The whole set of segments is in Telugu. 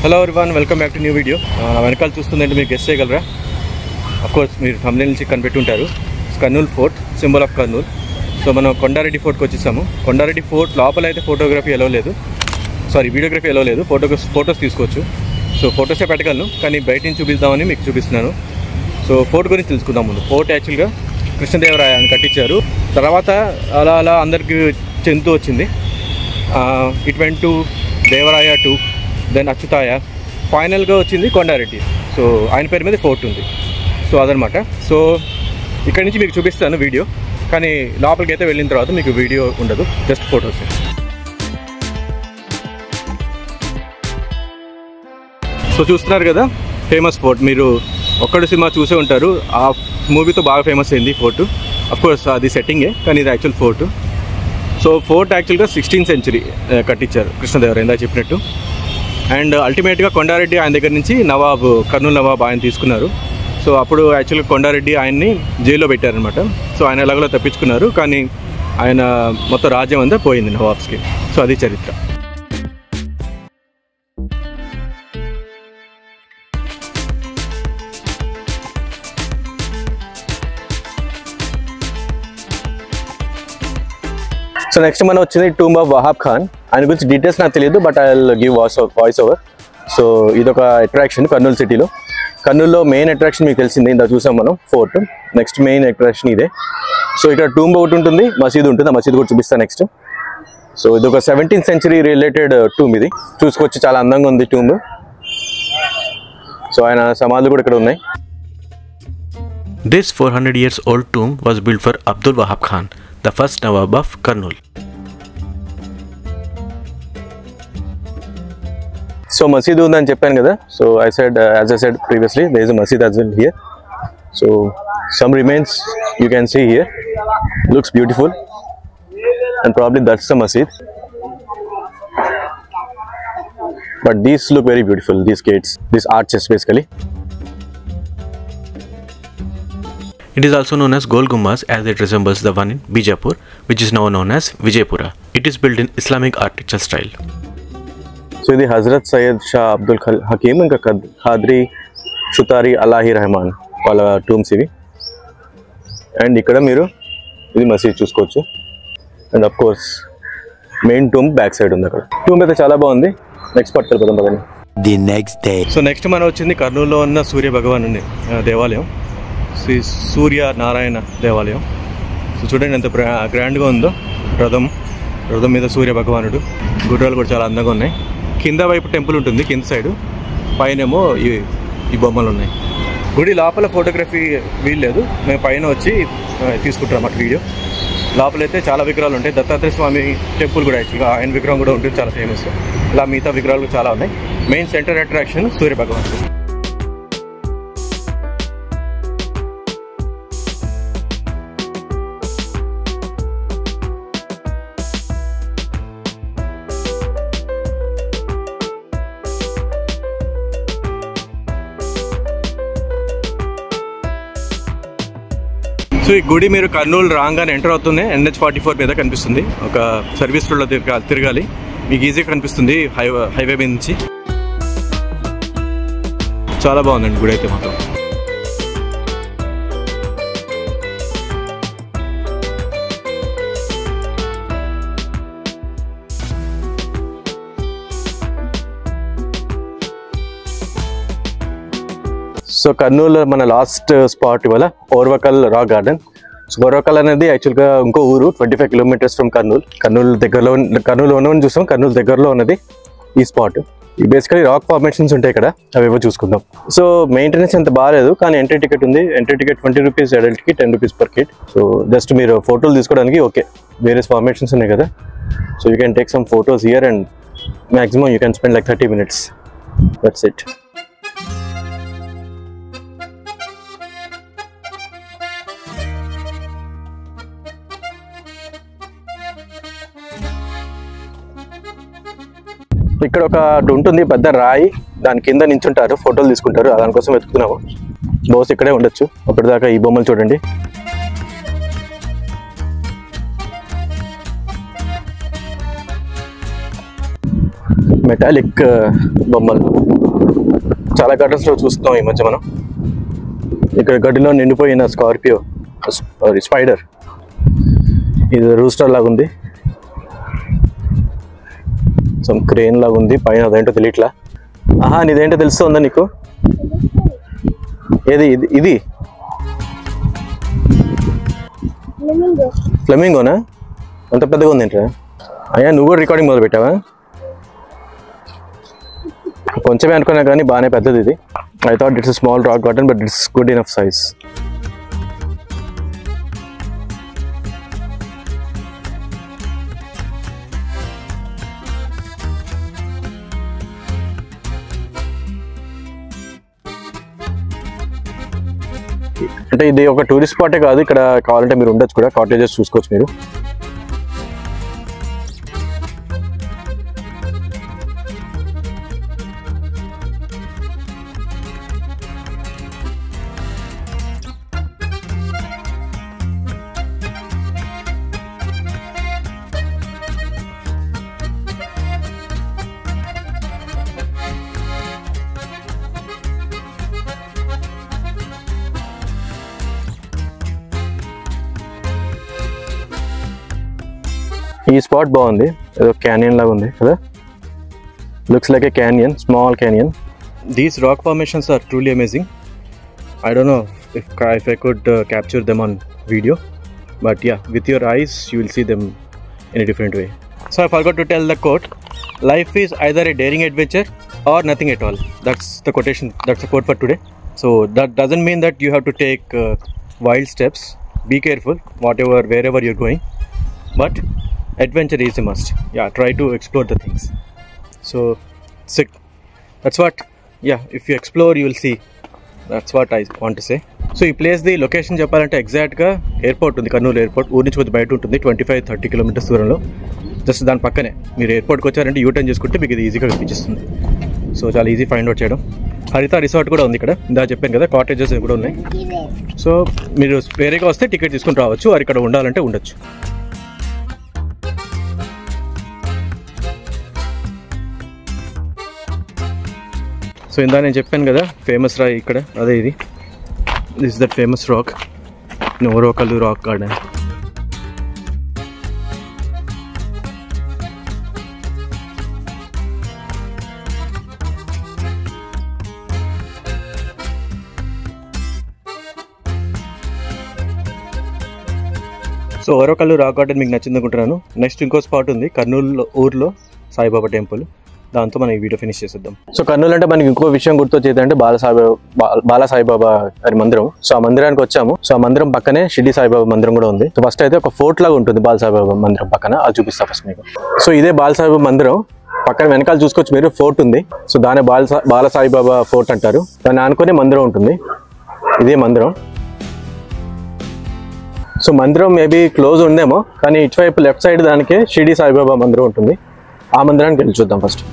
Hello everyone, welcome back to new video. నా వెనకాల చూస్తుందంటే మీరు గెస్ చేయగలరా? అఫ్కోర్స్ మీరు thumbnail నుంచి కనిపెట్టి ఉంటారు. Kurnool fort, symbol of Kurnool. So మనం కొండారెడ్డి ఫోర్ట్కి వచ్చేసాము. కొండారెడ్డి ఫోర్ట్ లోపల అయితే ఫోటోగ్రఫీ ఎలా లేదు, వీడియోగ్రఫీ ఎలా లేదు. ఫోటోస్ తీసుకోవచ్చు. సో ఫొటోసే పెట్టగలను, కానీ బయట నుంచి చూపిద్దామని మీకు చూపిస్తున్నాను. సో ఫోర్ట్ గురించి తెలుసుకుందాం ముందు. ఫోర్ట్ యాక్చువల్గా కృష్ణదేవరాయ అని కట్టించారు. తర్వాత అలా అందరికీ చెందుతూ వచ్చింది. It went to Devaraya 2, then Achyutaya, ఫైనల్గా వచ్చింది కొండారెడ్డి. సో ఆయన పేరు మీద ఫోర్ట్ ఉంది. సో అదనమాట. సో ఇక్కడి నుంచి మీకు చూపిస్తాను వీడియో, కానీ లోపలికి అయితే వెళ్ళిన తర్వాత మీకు వీడియో ఉండదు, జస్ట్ ఫొటోస్. సో చూస్తున్నారు కదా ఫేమస్ ఫోర్ట్. మీరు ఒక్కడు సినిమా చూసే ఉంటారు, ఆ మూవీతో బాగా ఫేమస్ అయింది ఫోర్టు. అఫ్కోర్స్ అది సెట్టింగే, కానీ ఇది యాక్చువల్ ఫోర్టు. సో ఫోర్ట్ యాక్చువల్గా 16th century కట్టించారు కృష్ణదేవరాయ ఇందాక చెప్పినట్టు. అండ్ అల్టిమేట్గా కొండారెడ్డి ఆయన దగ్గర నుంచి కర్నూలు నవాబ్ ఆయన తీసుకున్నారు. సో అప్పుడు యాక్చువల్గా కొండారెడ్డి ఆయన్ని జైల్లో పెట్టారనమాట. సో ఆయన ఎలాగో తప్పించుకున్నారు, కానీ ఆయన మొత్తం రాజ్యం అంతా పోయింది నవాబ్స్కి. సో అది చరిత్ర. సో నెక్స్ట్ మనం వచ్చింది టూంబ్ ఆఫ్ వహాబ్ ఖాన్. ఆయన గురించి డీటెయిల్స్ నాకు తెలియదు, but I will give voice over. So ఇదొక అట్రాక్షన్ కర్నూలు సిటీలో. కర్నూలులో మెయిన్ అట్రాక్షన్ మీకు తెలిసింది, ఇందా చూసాం మనం ఫోర్ట్. నెక్స్ట్ మెయిన్ అట్రాక్షన్ ఇదే. సో ఇక్కడ టూంబ్ ఒకటి ఉంటుంది, మసీదు ఉంటుంది. ఆ మసీదు కూడా చూపిస్తాను నెక్స్ట్. సో ఇదొక 17th century రిలేటెడ్ టూంబ్. ఇది చూసుకోవచ్చు, చాలా అందంగా ఉంది టూంబ్. సో ఆయన సమాధులు కూడా ఇక్కడ ఉన్నాయి. This 400 years old tomb was built for Abdul Wahab Khan, the first Nawab of Kurnool. So మసీదు ఉందని చెప్పాను కదా. So as I said previously, there is a masjid as well here. So some remains you can see here. Looks beautiful, and probably that's the masjid. But these look very beautiful, these gates, these arches basically. It is also known as Gol Gumbaz, as it resembles the one in Bijapur, which is now known as Vijaypura. It is built in Islamic architecture style. So ఇది హజరత్ సయ్యద్ షా అబ్దుల్ హకీమ్, ఇంకా ఖాద్రి షుతారి అలాహి రెహమాన్ వాళ్ళ టూమ్స్ ఇవి. అండ్ ఇక్కడ మీరు ఇది మసీద్ చూసుకోవచ్చు. And of course main tomb back side ఉంది. అక్కడ టూమ్ అయితే చాలా బాగుంది. నెక్స్ట్ పట్టుకెళ్ళిపోతాం పదండి. The next day. So next మనం వచ్చింది కర్నూలులో ఉన్న సూర్య భగవాన్ దేవాలయం, శ్రీ సూర్య నారాయణ దేవాలయం. సో చూడండి ఎంత గ్రాండ్గా ఉందో. రథం మీద సూర్య భగవానుడు, గుర్రాలు కూడా చాలా అందంగా ఉన్నాయి. కింద వైపు టెంపుల్ ఉంటుంది, కింద సైడు. పైనేమో ఈ బొమ్మలు ఉన్నాయి. గుడి లోపల ఫోటోగ్రఫీ వీల్లేదు, మేము పైన వచ్చి తీసుకుంటాం అన్నమాట వీడియో. లోపలైతే చాలా విగ్రహాలు ఉంటాయి. దత్తాత్రేయ స్వామి టెంపుల్ కూడా యాక్చువల్గా ఆయన విగ్రహం కూడా ఉంటుంది, చాలా ఫేమస్. ఇలా మిగతా విగ్రహాలు చాలా ఉన్నాయి. మెయిన్ సెంటర్ అట్రాక్షన్ సూర్య భగవానుడు. సో ఈ గుడి మీరు కర్నూలు రాగానే ఎంటర్ అవుతుంది, NH44 మీద కనిపిస్తుంది. ఒక సర్వీస్ రోడ్లో తిరగాలి, మీకు ఈజీగా కనిపిస్తుంది హైవే మీద నుంచి. చాలా బాగుందండి గుడి అయితే మాత్రం. సో కర్నూలు మన లాస్ట్ స్పాట్ ఇవాళ Orvakal rock garden. So Orvakal అనేది యాక్చువల్గా ఇంకో ఊరు, 25 kilometers ఫ్రమ్ కర్నూలు దగ్గరలో ఉన్నవని చూసాం. కర్నూలు దగ్గరలో ఉన్నది ఈ స్పాట్. ఈ బేసికలీ రాక్ ఫార్మేషన్స్ ఉంటాయి ఇక్కడ, అవేవో చూసుకుందాం. సో మెయింటెనెన్స్ అంత బాగాలేదు, కానీ ఎంట్రీ టికెట్ ఉంది. Entry ticket 20 rupees అడల్ట్కి, 10 rupees per kid. So just మీరు ఫోటోలు తీసుకోవడానికి ఓకే. వేరియస్ ఫార్మేషన్స్ ఉన్నాయి కదా. So you can take some photos here and maximum you can spend like 30 minutes. That's it. ఇక్కడ ఒకటి ఉంటుంది పెద్ద రాయి, దాని కింద నించుంటారు, ఫోటోలు తీసుకుంటారు. దానికోసం వెతుకుతున్నాము. బహుశా ఇక్కడే ఉండొచ్చు. అప్పటిదాకా ఈ బొమ్మలు చూడండి. మెటాలిక్ బొమ్మలు చాలా గడ్డస్లో చూస్తాం ఈ మధ్య మనం. ఇక్కడ గడ్డిలో నిండిపోయిన స్కార్పియో స్పైడర్, ఇది రూస్టర్ లాగా ఉంది, సమ్ క్రేన్ లాగా ఉంది, పైన అదేంటో తెలియట్లా. ఆహా, నీదేంటో తెలుస్తుందా నీకు? ఏది ఇది? ఫ్లెమింగోనా? అంత పెద్దగా ఉంది ఏంట్రా? అయ్యా నువ్వు కూడా రికార్డింగ్ మొదలు పెట్టావా? కొంచెమే అనుకున్నా కానీ బాగానే పెద్దది ఇది. I thought it's small rock garden but it's good enough size. అంటే ఇది ఒక టూరిస్ట్ స్పాటే కాదు, ఇక్కడ కావాలంటే మీరు ఉండొచ్చు కూడా, కాటేజెస్ చూసుకోవచ్చు మీరు. ఈ స్పాట్ బాగుంది, ఏదో క్యానియన్ లాగా ఉంది కదా, looks like a canyon, small canyon. These rock formations are truly amazing. I don't know if I could capture them on video, but yeah, with your eyes you will see them in a different way. So I forgot to tell the quote, life is either a daring adventure or nothing at all. That's the quotation, that's the quote for today. So that doesn't mean that you have to take wild steps. Be careful wherever you're going, but adventure is a must. Yeah, try to explore the things. So that's what, yeah, if you explore you will see. That's what I want to say. So ఈ ప్లేస్ ది లొకేషన్ చెప్పాలంటే ఎగ్జాక్ట్గా ఎయిర్పోర్ట్ ఉంది, కర్నూలు ఎయిర్పోర్ట్. ఊరి నుంచి కొంచెం బయట ఉంటుంది, 25-30 కిలోమీటర్స్ దూరంలో. జస్ట్ దాని పక్కనే మీరు ఎయిర్పోర్ట్కి వచ్చారంటే యూటర్న్ చేసుకుంటే మీకు ఇది ఈజీగా కనిపిస్తుంది. సో చాలా ఈజీ ఫైండ్ అవుట్ చేయడం. హరిత రిసార్ట్ కూడా ఉంది ఇక్కడ, ఇందా చెప్పాను కదా, కాటేజెస్ కూడా ఉన్నాయి. సో మీరు వేరేగా వస్తే టికెట్ తీసుకుని రావచ్చు, వారు ఇక్కడ ఉండాలంటే ఉండొచ్చు. సో ఇందా నేను చెప్పాను కదా ఫేమస్ రాయి ఇక్కడ, అదే ఇది. This is that famous rock, Norokallu rock garden. So Orokallu rock garden మీకు నచ్చింది అనుకుంటున్నాను. నెక్స్ట్ ఇంకో స్పాట్ ఉంది కర్నూలు ఊర్లో, సాయిబాబా టెంపుల్. దాంతో మనం ఈ వీడియో ఫినిష్ చేసేద్దాం. సో కర్నూలు అంటే మనకి ఇంకో విషయం గుర్తొచ్చేది అంటే బాలసాయిబాబా గారి మందిరం. సో ఆ మందిరానికి వచ్చాము. సో ఆ మందిరం పక్కనే షిరిడి సాయిబాబా మందిరం కూడా ఉంది. సో ఫస్ట్ అయితే ఒక ఫోర్ట్ లాగా ఉంటుంది బాలసాయిబాబా మందిరం పక్కన, అది చూపిస్తా ఫస్ట్ మీకు. సో ఇదే బాలసాయిబాబా మందిరం పక్కన వెనకాల చూసుకోవచ్చు మీరు, ఫోర్ట్ ఉంది. సో దాని బాలసాయిబాబా ఫోర్ట్ అంటారు. దాన్ని ఆనుకునే మందిరం ఉంటుంది, ఇదే మందిరం. సో మందిరం మేబీ క్లోజ్ ఉందేమో, కానీ ఇటువైపు లెఫ్ట్ సైడ్ దానికే షిరిడి సాయిబాబా మందిరం ఉంటుంది. ఆ మందిరానికి వెళ్ళి చూద్దాం ఫస్ట్.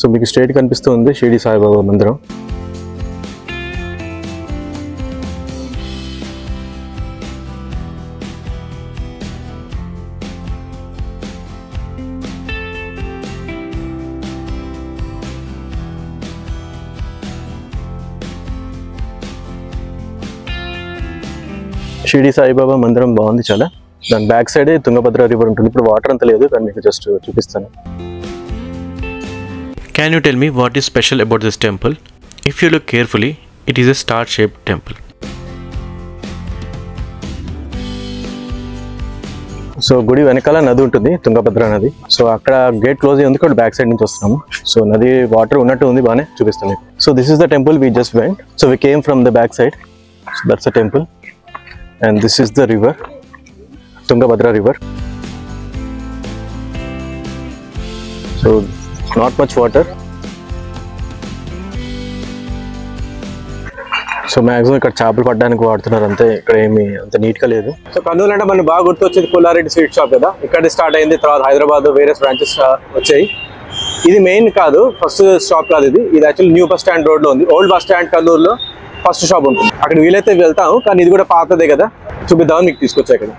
సో మీకు స్ట్రైట్ కనిపిస్తుంది షిరిడి సాయిబాబా మందిరం. షిరిడి సాయిబాబా మందిరం బాగుంది చాలా. దాని బ్యాక్ సైడే తుంగభద్ర రివర్ ఉంటుంది. ఇప్పుడు వాటర్ అంత లేదు, కానీ మీకు జస్ట్ చూపిస్తాను. Can you tell me what is special about this temple? If you look carefully, it is a star-shaped temple. So గుడి వెనకాల నది ఉంటుంది, తుంగభద్ర నది. సో అక్కడ గేట్ క్లోజ్ అయ్యి ఉంది, ఇక్కడ బ్యాక్ సైడ్ నుంచి వస్తున్నాము. సో నది వాటర్ ఉన్నట్టు ఉంది, బాగానే చూపిస్తాను. So this is the temple we just went. So we came from the back side. So that's the temple and this is the river, Tungabhadra river. So not much water. So maximum ఇక్కడ చేపలు పట్టడానికి వాడుతున్నారు అంతే, ఇక్కడ ఏమి అంత నీట్గా లేదు. సో కర్నూలు అంటే మనకు బాగా గుర్తొచ్చేది పుల్లారెడ్డి స్వీట్ షాప్ కదా, ఇక్కడ స్టార్ట్ అయింది. తర్వాత హైదరాబాద్ వేరే బ్రాంచెస్ వచ్చాయి. ఇది మెయిన్ కాదు, ఫస్ట్ స్టాప్ కాదు ఇది యాక్చువల్లీ న్యూ బస్ స్టాండ్ రోడ్లో ఉంది. ఓల్డ్ బస్ స్టాండ్ కర్నూలులో ఫస్ట్ షాప్ ఉంటుంది. అక్కడ వీలైతే వెళ్తాము, కానీ ఇది కూడా పాతదే కదా, చూపిద్దామని మీకు తీసుకొచ్చా ఇక్కడ.